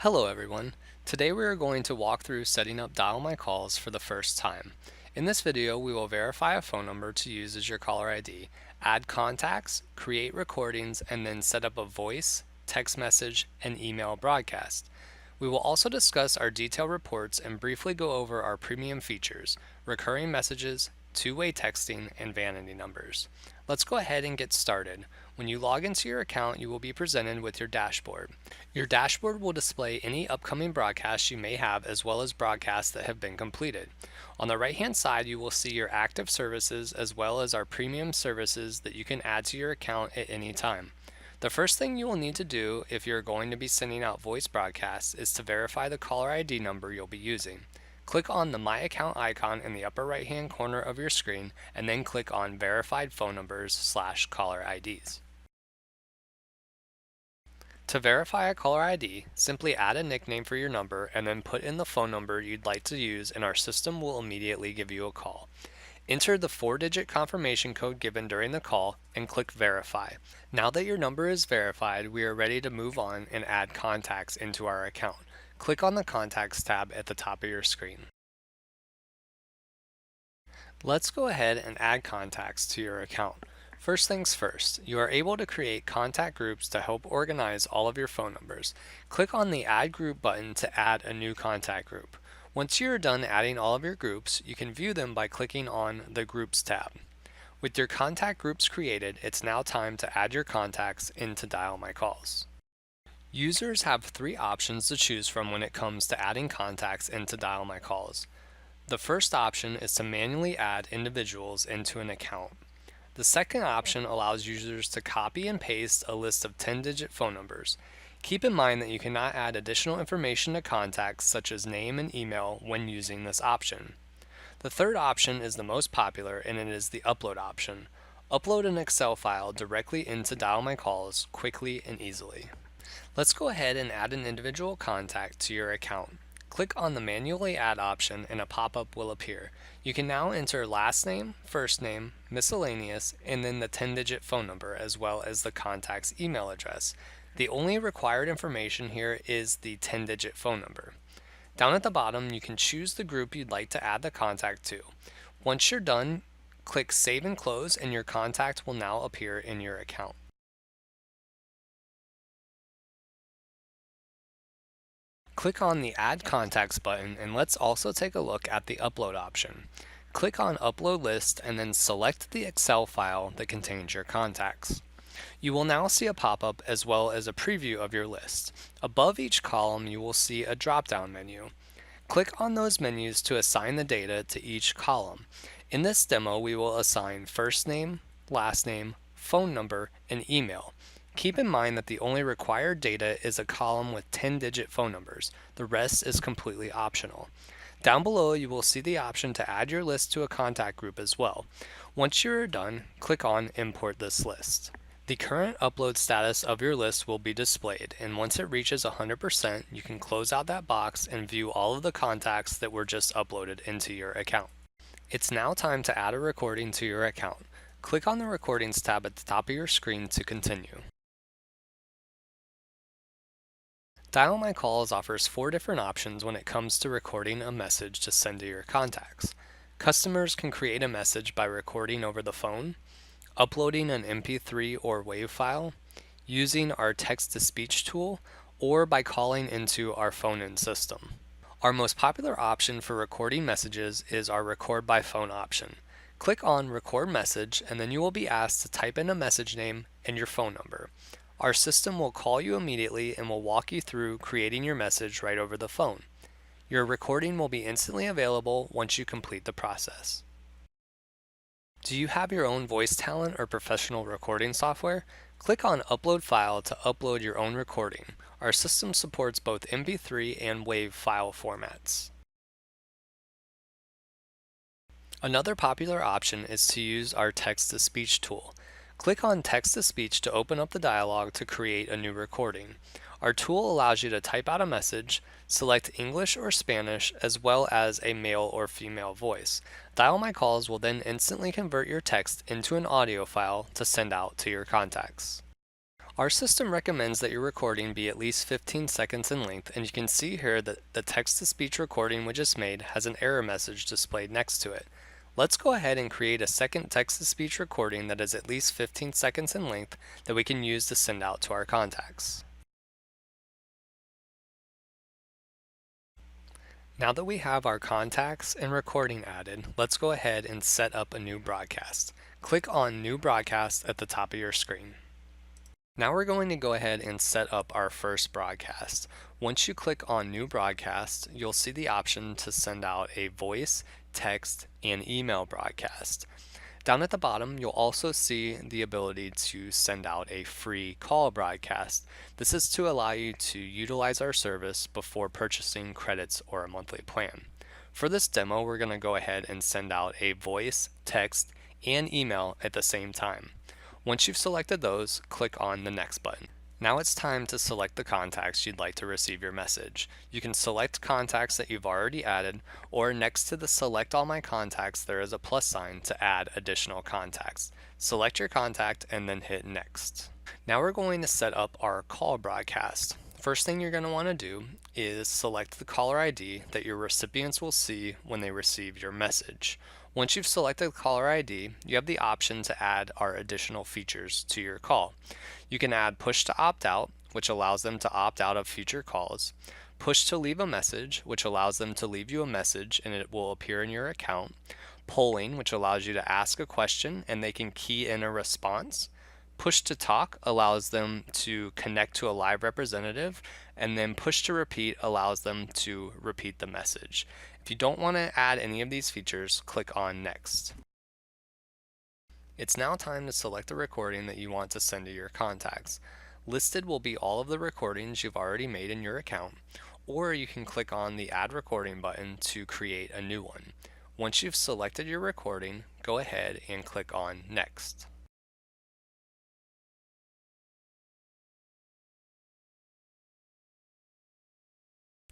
Hello everyone. Today we are going to walk through setting up DialMyCalls for the first time. In this video, we will verify a phone number to use as your caller ID, add contacts, create recordings, and then set up a voice, text message, and email broadcast. We will also discuss our detailed reports and briefly go over our premium features, recurring messages, two-way texting, and vanity numbers. Let's go ahead and get started. When you log into your account, you will be presented with your dashboard. Your dashboard will display any upcoming broadcasts you may have as well as broadcasts that have been completed. On the right-hand side, you will see your active services as well as our premium services that you can add to your account at any time. The first thing you will need to do if you're going to be sending out voice broadcasts is to verify the caller ID number you'll be using. Click on the My Account icon in the upper right hand corner of your screen and then click on Verified Phone Numbers/Caller IDs. To verify a caller ID, simply add a nickname for your number and then put in the phone number you'd like to use and our system will immediately give you a call. Enter the 4-digit confirmation code given during the call and click Verify. Now that your number is verified, we are ready to move on and add contacts into our account. Click on the Contacts tab at the top of your screen. Let's go ahead and add contacts to your account. First things first, you are able to create contact groups to help organize all of your phone numbers. Click on the Add Group button to add a new contact group. Once you are done adding all of your groups, you can view them by clicking on the Groups tab. With your contact groups created, it's now time to add your contacts into DialMyCalls. Users have 3 options to choose from when it comes to adding contacts into DialMyCalls. The first option is to manually add individuals into an account. The second option allows users to copy and paste a list of 10-digit phone numbers. Keep in mind that you cannot add additional information to contacts such as name and email when using this option. The third option is the most popular and it is the upload option. Upload an Excel file directly into DialMyCalls quickly and easily. Let's go ahead and add an individual contact to your account. Click on the Manually Add option and a pop-up will appear. You can now enter last name, first name, miscellaneous, and then the 10-digit phone number as well as the contact's email address. The only required information here is the 10-digit phone number. Down at the bottom, you can choose the group you'd like to add the contact to. Once you're done, click Save and Close and your contact will now appear in your account. Click on the Add Contacts button and let's also take a look at the Upload option. Click on Upload List and then select the Excel file that contains your contacts. You will now see a pop-up as well as a preview of your list. Above each column you will see a drop-down menu. Click on those menus to assign the data to each column. In this demo we will assign first name, last name, phone number, and email. Keep in mind that the only required data is a column with 10-digit phone numbers. The rest is completely optional. Down below you will see the option to add your list to a contact group as well. Once you are done, click on Import this list. The current upload status of your list will be displayed, and once it reaches 100%, you can close out that box and view all of the contacts that were just uploaded into your account. It's now time to add a recording to your account. Click on the Recordings tab at the top of your screen to continue. DialMyCalls offers 4 different options when it comes to recording a message to send to your contacts. Customers can create a message by recording over the phone, uploading an MP3 or WAV file, using our text-to-speech tool, or by calling into our phone-in system. Our most popular option for recording messages is our Record by Phone option. Click on Record Message and then you will be asked to type in a message name and your phone number. Our system will call you immediately and will walk you through creating your message right over the phone. Your recording will be instantly available once you complete the process. Do you have your own voice talent or professional recording software? Click on Upload File to upload your own recording. Our system supports both MP3 and WAV file formats. Another popular option is to use our text-to-speech tool. Click on Text-to-Speech to open up the dialog to create a new recording. Our tool allows you to type out a message, select English or Spanish, as well as a male or female voice. DialMyCalls will then instantly convert your text into an audio file to send out to your contacts. Our system recommends that your recording be at least 15 seconds in length, and you can see here that the text-to-speech recording we just made has an error message displayed next to it. Let's go ahead and create a second text-to-speech recording that is at least 15 seconds in length that we can use to send out to our contacts. Now that we have our contacts and recording added, let's go ahead and set up a new broadcast. Click on New Broadcast at the top of your screen. Now we're going to go ahead and set up our first broadcast. Once you click on New Broadcast, you'll see the option to send out a voice, text, and email broadcast. Down at the bottom, you'll also see the ability to send out a free call broadcast. This is to allow you to utilize our service before purchasing credits or a monthly plan. For this demo, we're going to go ahead and send out a voice, text, and email at the same time. Once you've selected those, click on the Next button. Now it's time to select the contacts you'd like to receive your message. You can select contacts that you've already added, or next to the Select All My Contacts there is a plus sign to add additional contacts. Select your contact and then hit Next. Now we're going to set up our call broadcast. First thing you're going to want to do is select the caller ID that your recipients will see when they receive your message. Once you've selected the caller ID, you have the option to add our additional features to your call. You can add push to opt out, which allows them to opt out of future calls, push to leave a message, which allows them to leave you a message and it will appear in your account, polling, which allows you to ask a question and they can key in a response, push to talk allows them to connect to a live representative, and then push to repeat allows them to repeat the message. If you don't want to add any of these features, click on Next. It's now time to select the recording that you want to send to your contacts. Listed will be all of the recordings you've already made in your account, or you can click on the Add Recording button to create a new one. Once you've selected your recording, go ahead and click on Next.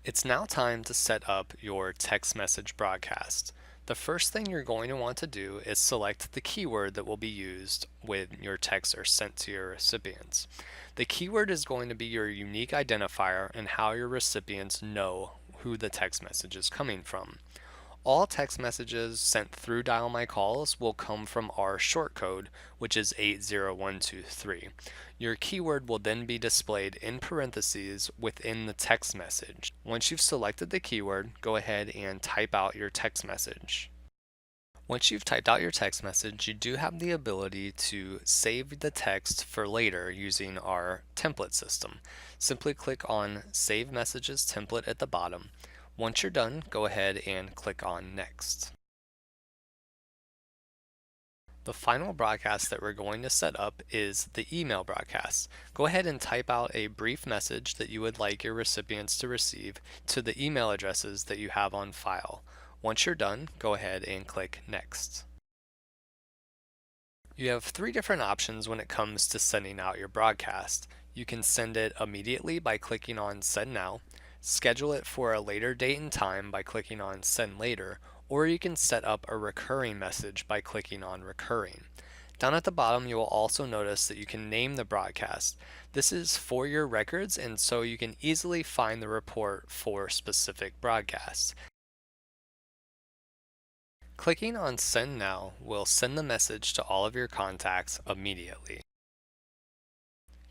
It's now time to set up your text message broadcast. The first thing you're going to want to do is select the keyword that will be used when your texts are sent to your recipients. The keyword is going to be your unique identifier and how your recipients know who the text message is coming from. All text messages sent through DialMyCalls will come from our short code, which is 80123. Your keyword will then be displayed in parentheses within the text message. Once you've selected the keyword, go ahead and type out your text message. Once you've typed out your text message, you do have the ability to save the text for later using our template system. Simply click on Save Messages Template at the bottom. Once you're done, go ahead and click on Next. The final broadcast that we're going to set up is the email broadcast. Go ahead and type out a brief message that you would like your recipients to receive to the email addresses that you have on file. Once you're done, go ahead and click Next. You have three different options when it comes to sending out your broadcast. You can send it immediately by clicking on Send Now, schedule it for a later date and time by clicking on Send Later, or you can set up a recurring message by clicking on Recurring. Down at the bottom, you will also notice that you can name the broadcast. This is for your records, and so you can easily find the report for specific broadcasts. Clicking on Send Now will send the message to all of your contacts immediately.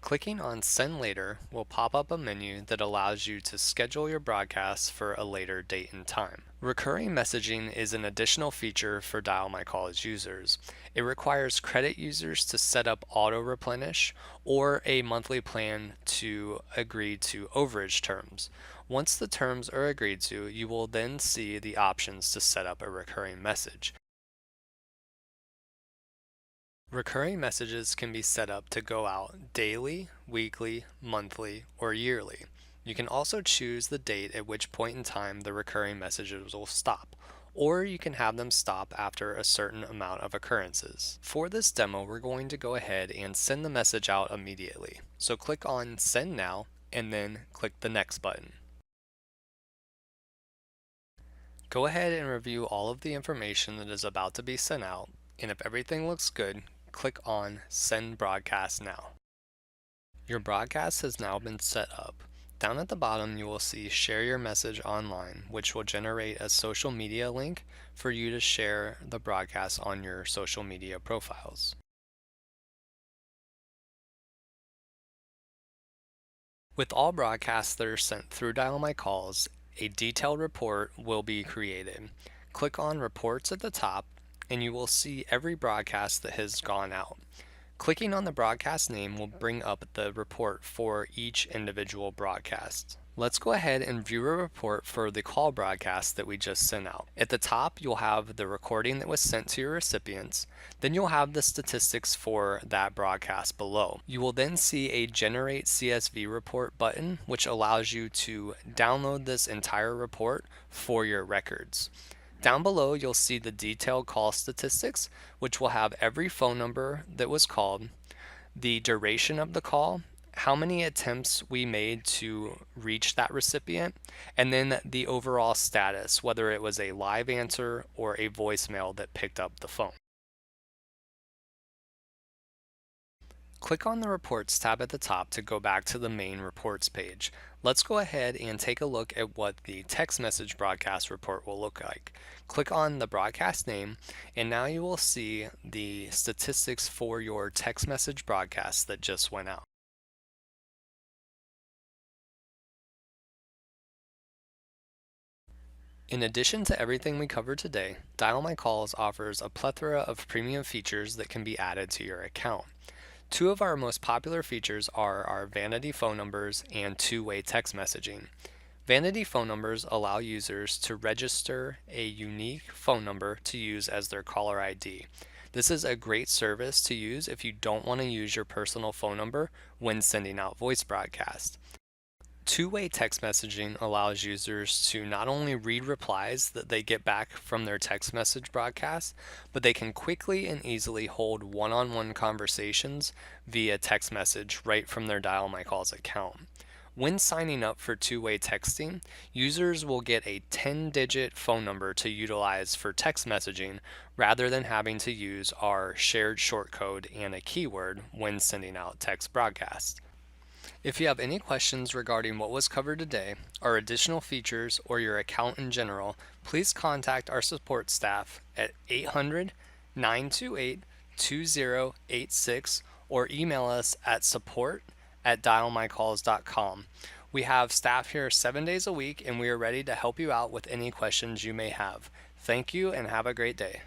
Clicking on Send Later will pop up a menu that allows you to schedule your broadcasts for a later date and time. Recurring messaging is an additional feature for DialMyCalls users. It requires credit users to set up auto replenish or a monthly plan to agree to overage terms. Once the terms are agreed to, you will then see the options to set up a recurring message. Recurring messages can be set up to go out daily, weekly, monthly, or yearly. You can also choose the date at which point in time the recurring messages will stop, or you can have them stop after a certain amount of occurrences. For this demo, we're going to go ahead and send the message out immediately. So click on Send Now, and then click the Next button. Go ahead and review all of the information that is about to be sent out, and if everything looks good, click on Send Broadcast Now. Your broadcast has now been set up. Down at the bottom, you will see Share Your Message Online, which will generate a social media link for you to share the broadcast on your social media profiles. With all broadcasts that are sent through DialMyCalls, a detailed report will be created. Click on Reports at the top, and you will see every broadcast that has gone out. Clicking on the broadcast name will bring up the report for each individual broadcast. Let's go ahead and view a report for the call broadcast that we just sent out. At the top, you'll have the recording that was sent to your recipients. Then you'll have the statistics for that broadcast below. You will then see a Generate CSV Report button, which allows you to download this entire report for your records. Down below, you'll see the detailed call statistics, which will have every phone number that was called, the duration of the call, how many attempts we made to reach that recipient, and then the overall status, whether it was a live answer or a voicemail that picked up the phone. Click on the Reports tab at the top to go back to the main Reports page. Let's go ahead and take a look at what the text message broadcast report will look like. Click on the broadcast name, and now you will see the statistics for your text message broadcast that just went out. In addition to everything we covered today, DialMyCalls offers a plethora of premium features that can be added to your account. Two of our most popular features are our vanity phone numbers and two-way text messaging. Vanity phone numbers allow users to register a unique phone number to use as their caller ID. This is a great service to use if you don't want to use your personal phone number when sending out voice broadcasts. Two-way text messaging allows users to not only read replies that they get back from their text message broadcast, but they can quickly and easily hold one-on-one conversations via text message right from their DialMyCalls account. When signing up for two-way texting, users will get a 10-digit phone number to utilize for text messaging rather than having to use our shared shortcode and a keyword when sending out text broadcasts. If you have any questions regarding what was covered today, our additional features, or your account in general, please contact our support staff at 800-928-2086 or email us at support@dialmycalls.com. We have staff here 7 days a week, and we are ready to help you out with any questions you may have. Thank you and have a great day.